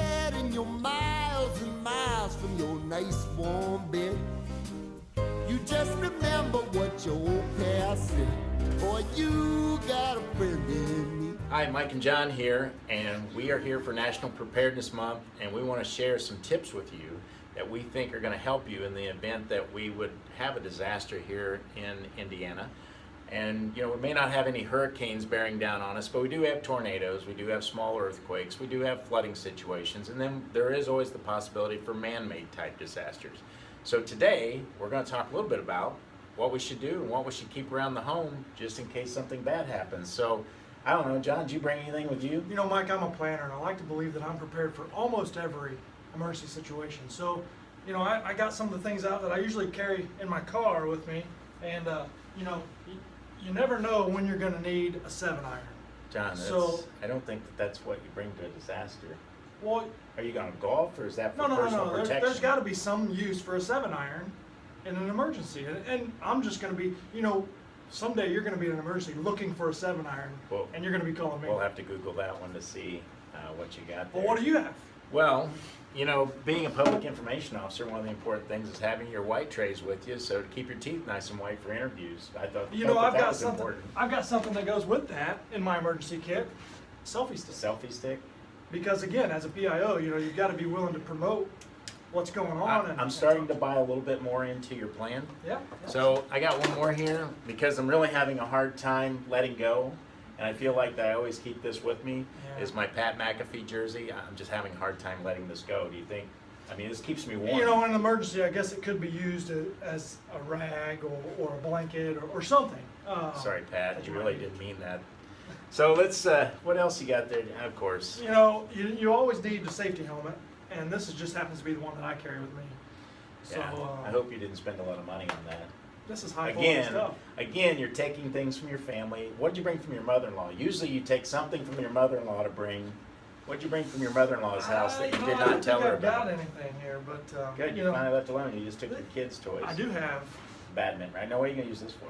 bed and you're miles and miles from your nice warm bed. You just remember what your old past said. Boy, you got a friend in me. Hi, Mike and John here, and we are here for National Preparedness Month, and we want to share some tips with you that we think are going to help you in the event that we would have a disaster here in Indiana. And you know, we may not have any hurricanes bearing down on us, but we do have tornadoes, we do have small earthquakes, we do have flooding situations, and then there is always the possibility for man-made type disasters. So today, we're going to talk a little bit about what we should do and what we should keep around the home just in case something bad happens. So, I don't know, John, did you bring anything with you? You know, Mike, I'm a planner, and I like to believe that I'm prepared for almost every emergency situation. So, you know, I got some of the things out that I usually carry in my car with me, and, you know, you never know when you're going to need a 7-iron. John, I don't think that's what you bring to a disaster. Well, are you going to golf, or is that for no, personal protection? There's got to be some use for a 7-iron in an emergency, and I'm just going to be, you know, someday you're going to be in an emergency looking for a 7-iron, and you're going to be calling me. We'll have to Google that one to see what you got there. Well, what do you have? Well, you know, being a public information officer, one of the important things is having your white trays with you, so to keep your teeth nice and white for interviews. I thought, you know, that I've got was something. important. I've got something that goes with that in my emergency kit. Selfie stick. Selfie stick. Because again, as a PIO, you know, you've got to be willing to promote what's going on. I'm starting to buy a little bit more into your plan. Yeah. So I got one more here because I'm really having a hard time letting go, and I feel like that I always keep this with me. Yeah. Is my Pat McAfee jersey. I'm just having a hard time letting this go. Do you think? I mean, this keeps me warm. You know, in an emergency, I guess it could be used as a rag or a blanket or something. Sorry, Pat. You really didn't mean that. So let's. What else you got there? Of course. You know, you always need the safety helmet, and this just happens to be the one that I carry with me. So Yeah, I hope you didn't spend a lot of money on that. This is high quality stuff. Again, you're taking things from your family. What did you bring from your mother-in-law? Usually you take something from your mother-in-law to bring. What did you bring from your mother-in-law's house that you did not tell her about? I don't think I've got anything here, but good, you finally left alone. You just took your kids' toys. I do have. Badminton, right? Now what are you going to use this for?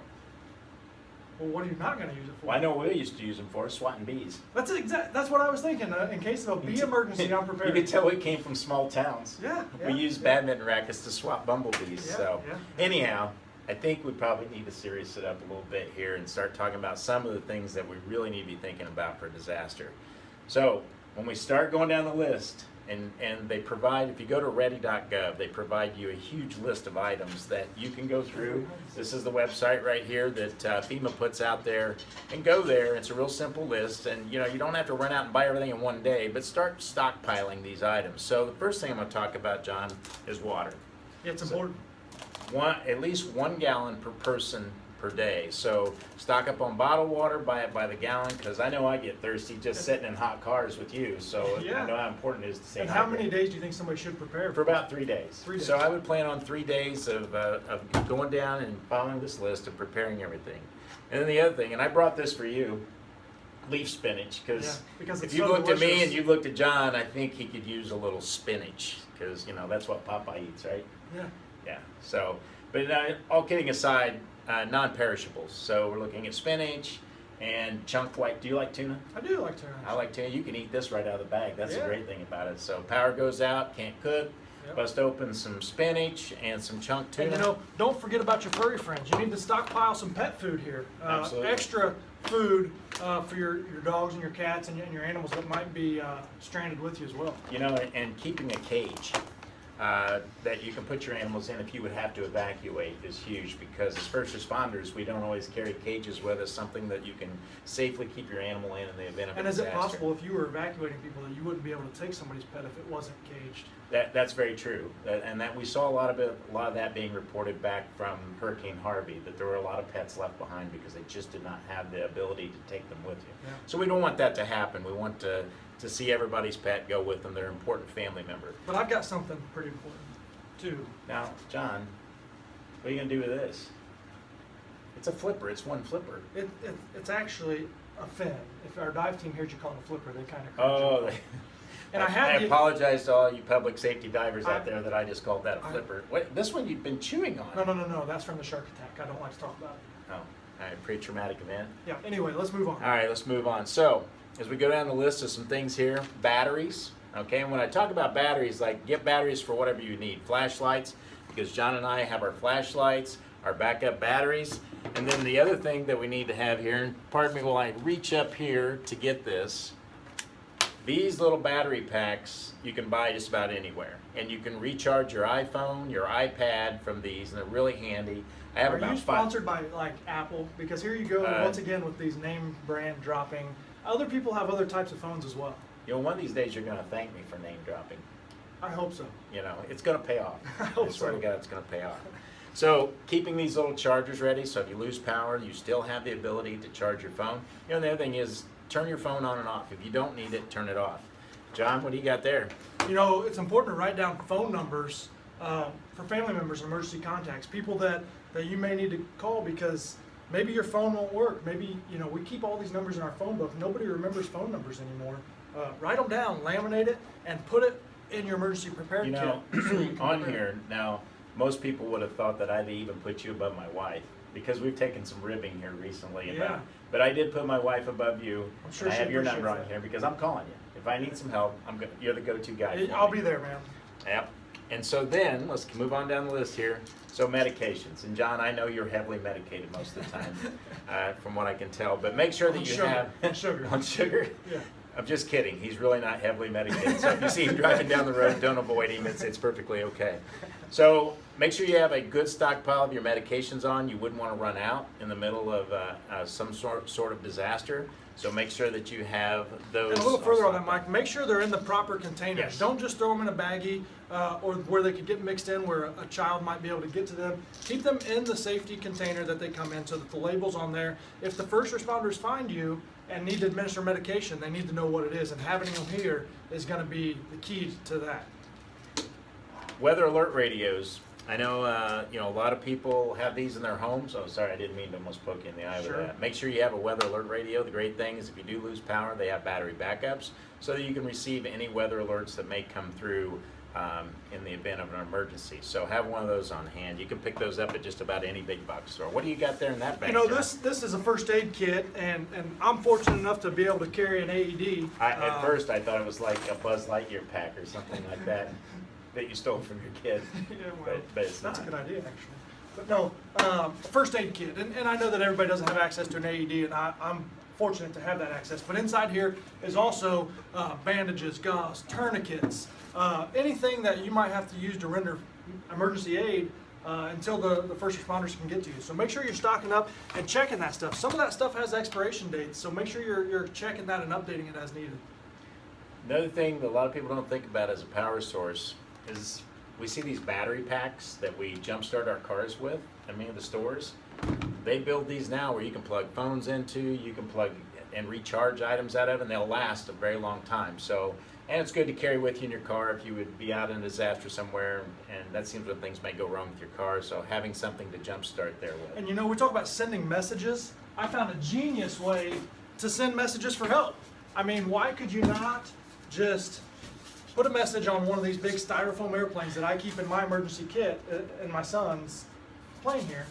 Well, what are you not going to use it for? Well, I know what we used to use them for, swatting bees. That's what I was thinking. In case of a bee emergency, I'm prepared. You could tell we came from small towns. Yeah. We used badminton rackets to swat bumblebees. Yeah, so yeah. anyhow, I think we probably need to serious it up a little bit here and start talking about some of the things that we really need to be thinking about for disaster. So when we start going down the list, and they provide, if you go to ready.gov, they provide you a huge list of items that you can go through. This is the website right here that FEMA puts out there, and go there. It's a real simple list, and you know, you don't have to run out and buy everything in one day, but start stockpiling these items. So the first thing I'm going to talk about, John, is water. It's important. At least 1 gallon per person per day. So stock up on bottled water, buy it by the gallon, because I know I get thirsty just sitting in hot cars with you. So Yeah. I know how important it is to stay And how hydrated. many days do you think somebody should prepare For about 3 days. 3 days. So I would plan on 3 days of going down and following this list of preparing everything. And then the other thing, and I brought this for you, leaf spinach, because because if it's you so looked at me delicious. and you looked at John, I think he could use a little spinach, because you know that's what Papa eats, right? Yeah. Yeah. So, but all kidding aside, non-perishables. So we're looking at spinach and chunk white. Do you like tuna? I do like tuna. I like tuna. You can eat this right out of the bag. That's the Yeah. great thing about it. So power goes out, can't cook. Yep. Bust open some spinach and some chunk tuna. And you know, don't forget about your furry friends. You need to stockpile some pet food here. Absolutely. Extra food for your dogs and your cats and your animals that might be stranded with you as well. You know, and keeping a cage that you can put your animals in if you would have to evacuate is huge, because as first responders, we don't always carry cages with us, something that you can safely keep your animal in the event of a And is disaster. it possible, if you were evacuating people, that you wouldn't be able to take somebody's pet if it wasn't caged? That's very true, and that we saw a lot of that being reported back from Hurricane Harvey, that there were a lot of pets left behind because they just did not have the ability to take them with you. Yeah. So we don't want that to happen. We want to see everybody's pet go with them. They're an important family member. But I've got something pretty important too. Now, John, what are you gonna do with this? It's a flipper. It's one flipper. It's actually a fin. If our dive team hears you call it a flipper, they kind of Oh. And I apologize to all you public safety divers out there that I just called that a flipper. What, this one you've been chewing on. No. That's from the shark attack. I don't like to talk about it. Oh, all right, pretty traumatic event. Yeah. Anyway, let's move on. All right, let's move on. So, as we go down the list of some things here, batteries. Okay, and when I talk about batteries, like get batteries for whatever you need. Flashlights, because John and I have our flashlights, our backup batteries, and then the other thing that we need to have here, and pardon me while I reach up here to get this, these little battery packs you can buy just about anywhere, and you can recharge your iPhone, your iPad from these, and they're really handy. I have Are about you sponsored by like Apple? Because here you go once again with these name brand dropping. Other people have other types of phones as well. You know, one of these days you're going to thank me for name dropping. I hope so. You know, it's going to pay off. I hope swear so. to God, it's going to pay off. So keeping these little chargers ready, so if you lose power, you still have the ability to charge your phone. You know, the other thing is turn your phone on and off. If you don't need it, turn it off. John, what do you got there? You know, it's important to write down phone numbers for family members and emergency contacts, people that you may need to call because maybe your phone won't work. Maybe, you know, we keep all these numbers in our phone book. Nobody remembers phone numbers anymore. Write them down, laminate it, and put it in your emergency prepared You know, kit. So you can on prepare. here, now, most people would have thought that I'd even put you above my wife because we've taken some ribbing here recently about, Yeah. but I did put my wife above you. I'm sure and I she have your number on appreciates here because I'm calling you. If I need some help, you're the go-to guy. For I'll me. be there, man. Yep. And so then, let's move on down the list here. So medications. And John, I know you're heavily medicated most of the time, from what I can tell. But make sure that On you sugar. have... On sugar. On sugar? Yeah. I'm just kidding. He's really not heavily medicated. So if you see him driving down the road, don't avoid him. It's perfectly okay. So make sure you have a good stockpile of your medications on. You wouldn't want to run out in the middle of some sort of disaster. So make sure that you have those. And a little further on that, stockpile. Mike, make sure they're in the proper containers. Yes. Don't just throw them in a baggie or where they could get mixed in where a child might be able to get to them. Keep them in the safety container that they come in so that the label's on there. If the first responders find you and need to administer medication, they need to know what it is. And having them here is going to be the key to that. Weather alert radios. I know, you know, a lot of people have these in their homes. Oh, sorry, I didn't mean to almost poke you in the eye Sure. with that. Make sure you have a weather alert radio. The great thing is if you do lose power, they have battery backups so that you can receive any weather alerts that may come through in the event of an emergency. So have one of those on hand. You can pick those up at just about any big box store. What do you got there in that bag? You know, John? this is a first aid kit, and I'm fortunate enough to be able to carry an AED. At first, I thought it was like a Buzz Lightyear pack or something like that that you stole from your kid. Yeah, well, but it's that's not. a good idea, actually. But no, first aid kit, and I know that everybody doesn't have access to an AED, and I'm fortunate to have that access. But inside here is also bandages, gauze, tourniquets, anything that you might have to use to render emergency aid until the first responders can get to you. So make sure you're stocking up and checking that stuff. Some of that stuff has expiration dates, so make sure you're checking that and updating it as needed. Another thing that a lot of people don't think about as a power source is we see these battery packs that we jumpstart our cars with. I mean, the stores, they build these now where you can plug phones into, you can plug and recharge items out of, and they'll last a very long time. So, and it's good to carry with you in your car if you would be out in a disaster somewhere, and that seems when things may go wrong with your car. So having something to jumpstart there with. And you know, we talk about sending messages. I found a genius way to send messages for help. I mean, why could you not just put a message on one of these big styrofoam airplanes that I keep in my emergency kit in my son's plane here?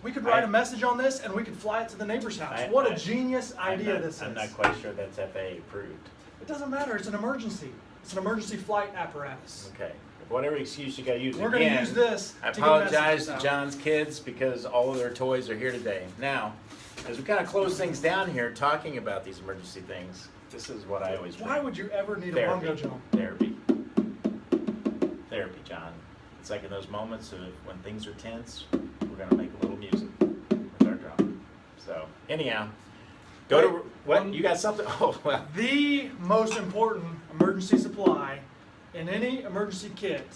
We could write a message on this and we could fly it to the neighbor's house. What a genius idea this is. I'm not quite sure that's FAA approved. It doesn't matter, it's an emergency. It's an emergency flight apparatus. Okay. Whatever excuse you got to use. We're gonna Again, use this I to get apologize messages to out. John's kids because all of their toys are here today. Now, as we kind of close things down here, talking about these emergency things, this is what I always Why would you ever need a Therapy. bongo jump? Therapy. Therapy, John. It's like in those moments of when things are tense, we're going to make a little music with our drum. So, anyhow, go to, what, you got something? Oh, well. The most important emergency supply in any emergency kit,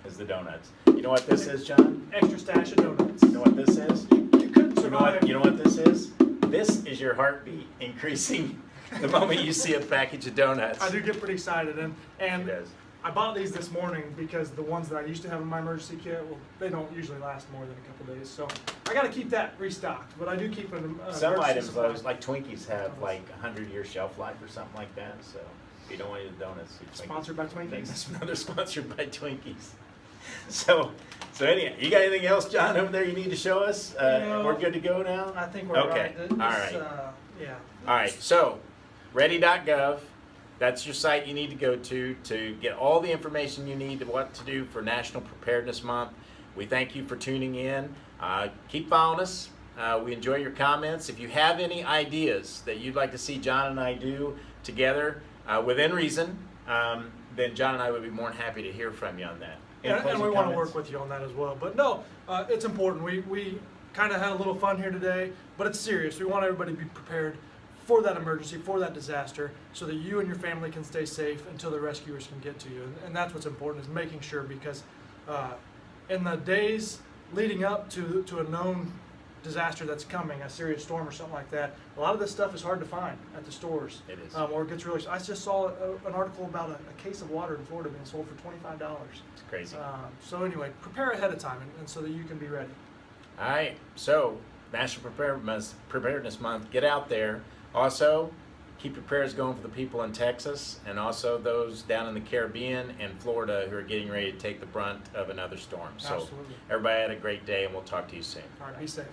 Is the donuts. You know what this is, John? extra stash of donuts. You know what this is? You couldn't You know what? survive. You know what this is? This is your heartbeat increasing the moment you see a package of donuts. I do get pretty excited, and It is. I bought these this morning because the ones that I used to have in my emergency kit, well, they don't usually last more than a couple days. So I got to keep that restocked, but I do keep an Some emergency items, supply. those, like Twinkies, have like 100-year shelf life or something like that. So if you don't want to eat the donuts, eat Twinkies. Sponsored by Twinkies. Another sponsored by Twinkies. So anyhow, you got anything else, John, over there you need to show us? No. We're good to go now? I think we're Okay. right. All right. Yeah. All right, so ready.gov. that's your site you need to go to get all the information you need to what to do for National Preparedness Month. We thank you for tuning in. Keep following us. We enjoy your comments. If you have any ideas that you'd like to see John and I do together within reason, then John and I would be more than happy to hear from you on that. Any And we closing want to comments? work with you on that as well. But no, it's important. We kind of had a little fun here today, but it's serious. We want everybody to be prepared for that emergency, for that disaster, so that you and your family can stay safe until the rescuers can get to you. And that's what's important, is making sure, because in the days leading up to a known disaster that's coming, a serious storm or something like that, a lot of this stuff is hard to find at the stores. It is. Or it gets really. I just saw an article about a case of water in Florida being sold for $25. It's crazy. So anyway, prepare ahead of time, and so that you can be ready. All right, so National Preparedness Month, get out there. Also, keep your prayers going for the people in Texas and also those down in the Caribbean and Florida who are getting ready to take the brunt of another storm. So Absolutely. everybody had a great day, and we'll talk to you soon. All right, be safe.